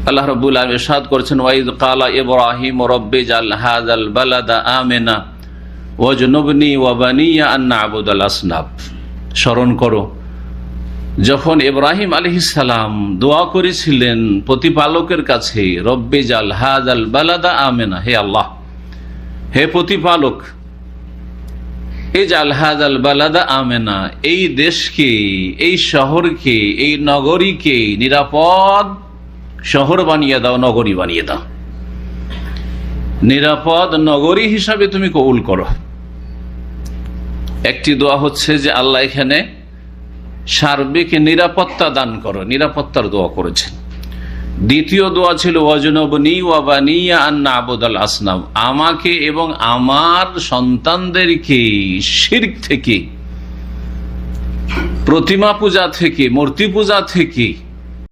আল্লাহ রাব্বুল আলামিন ইরশাদ করেছেন, ওয়াইদ ক্বালা ইব্রাহিম রাব্বি জাল হাযাল বালাদা আমিনা ওয়াজনুবনি ওয়া বানিয়া আন না'বুদাল আসনাম। স্মরণ করো যখন ইব্রাহিম আলাইহিস সালাম দোয়া করেছিলেন প্রতিপালকের কাছে, রব্বি জাল হাযাল বালাদা আমিনা, হে আল্লাহ, হে প্রতিপালক, এই জাল হাযাল বালাদা আমিনা, এই দেশকে, এই শহরকে, এই নগরীকে নিরাপদ শহর বানিয়ে দাও, নগরী বানিয়ে দাও, নিরাপদ নগরী হিসাবে তুমি কবুল করো। একটি দোয়া হচ্ছে যে আল্লাহ এখানে সার্বিক নিরাপত্তা দান করো, নিরাপত্তার দোয়া করেছেন। দ্বিতীয় দোয়া ছিল ওয়াজনুবনি ওয়া বানিয়া আন না'বুদাল আসনাম, আমাকে এবং আমার সন্তানদেরকে শিরক থেকে, প্রতিমা পূজা থেকে, মূর্তি পূজা থেকে